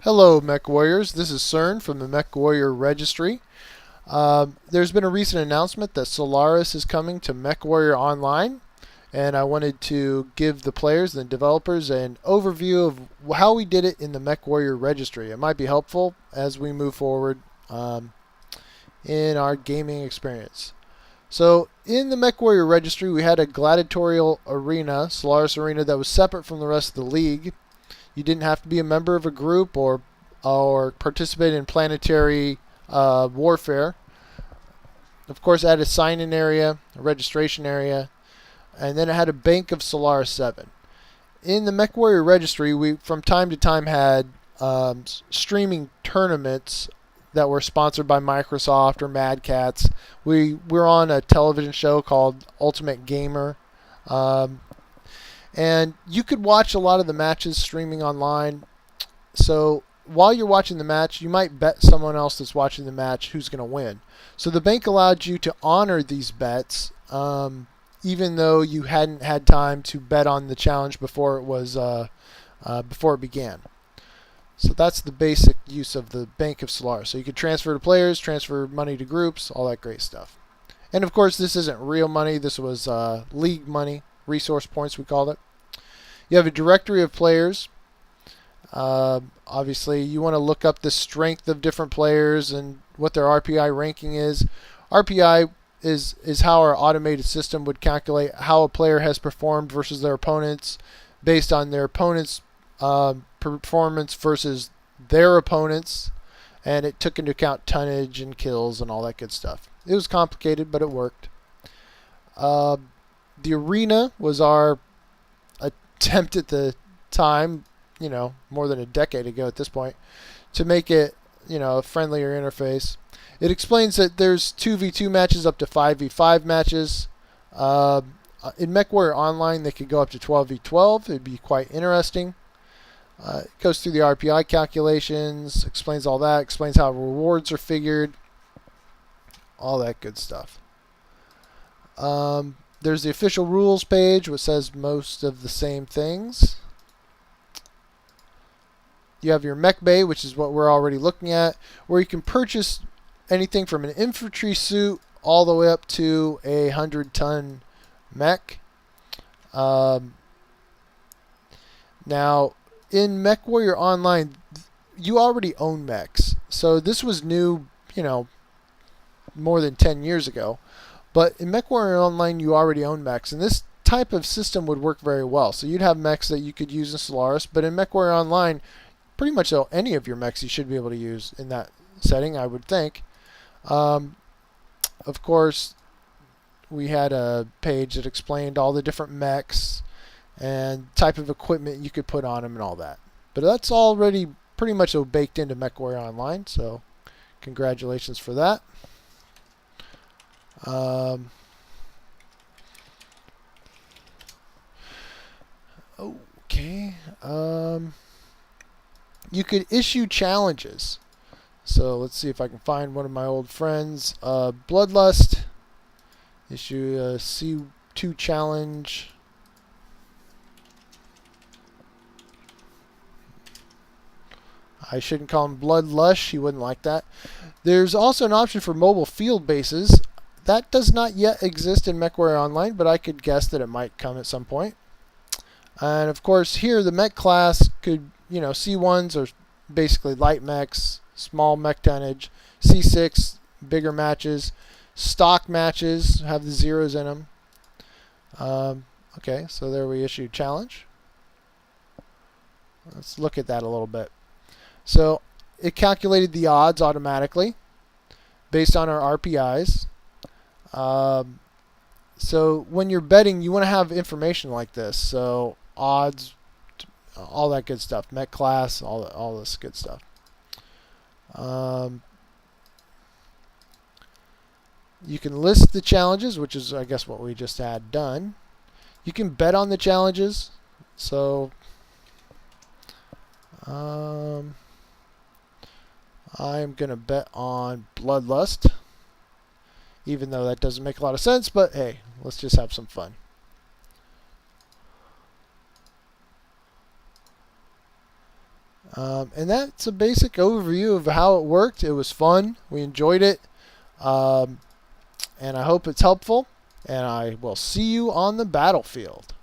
Hello, Mech Warriors. This is CERN from the Mechwarrior Registry. There's been a recent announcement that Solaris is coming to Mechwarrior Online, and I wanted to give the players and developers an overview of how we did it in the Mechwarrior Registry. It might be helpful as we move forward in our gaming experience. So in the Mechwarrior Registry, we had a gladiatorial arena, Solaris Arena, that was separate from the rest of the league. You didn't have to be a member of a group or participate in planetary warfare. Of course, it had a sign-in area, a registration area, and then it had a bank of Solaris 7. In the Mechwarrior Registry, we from time to time had streaming tournaments that were sponsored by Microsoft or Mad Cats. We were on a television show called Ultimate Gamer. And you could watch a lot of the matches streaming online. So while you're watching the match, you might bet someone else that's watching the match who's going to win. So the bank allowed you to honor these bets, even though you hadn't had time to bet on the challenge before it began. So that's the basic use of the Bank of Solaris. So you could transfer to players, transfer money to groups, all that great stuff. And of course, this isn't real money. This was league money, resource points we called it. You have a directory of players. Obviously, you want to look up the strength of different players and what their RPI ranking is. RPI is how our automated system would calculate how a player has performed versus their opponents based on their opponents' performance versus their opponents. And it took into account tonnage and kills and all that good stuff. It was complicated, but it worked. The arena was our attempt at the time, more than a decade ago at this point, to make it, a friendlier interface. It explains that there's 2v2 matches up to 5v5 matches. In Mechwarrior Online, they could go up to 12v12. It'd be quite interesting. It goes through the RPI calculations, explains all that, explains how rewards are figured, all that good stuff. There's the official rules page, which says most of the same things. You have your mech bay, which is what we're already looking at, where you can purchase anything from an infantry suit all the way up to a 100-ton mech. Now, in Mechwarrior Online, you already own mechs. So this was new, more than 10 years ago. But in Mechwarrior Online, you already own mechs, and this type of system would work very well. So you'd have mechs that you could use in Solaris, but in Mechwarrior Online, pretty much any of your mechs you should be able to use in that setting, I would think. Of course, we had a page that explained all the different mechs and type of equipment you could put on them and all that. But that's already pretty much baked into Mechwarrior Online, so congratulations for that. Okay. You could issue challenges. So let's see if I can find one of my old friends. Bloodlust. Issue a C2 challenge. I shouldn't call him Bloodlush. He wouldn't like that. There's also an option for mobile field bases. That does not yet exist in Mechwarrior Online, but I could guess that it might come at some point. And of course, here the mech class could, C1s are basically light mechs, small mech tonnage. C6, bigger matches. Stock matches have the zeros in them. Okay, so there we issued challenge. Let's look at that a little bit. So it calculated the odds automatically based on our RPIs. So when you're betting, you want to have information like this. So odds, all that good stuff. Mech class, all this good stuff. You can list the challenges, which is, I guess, what we just had done. You can bet on the challenges. So I'm going to bet on Bloodlust. Even though that doesn't make a lot of sense, but hey, let's just have some fun. And that's a basic overview of how it worked. It was fun. We enjoyed it. And I hope it's helpful. And I will see you on the battlefield.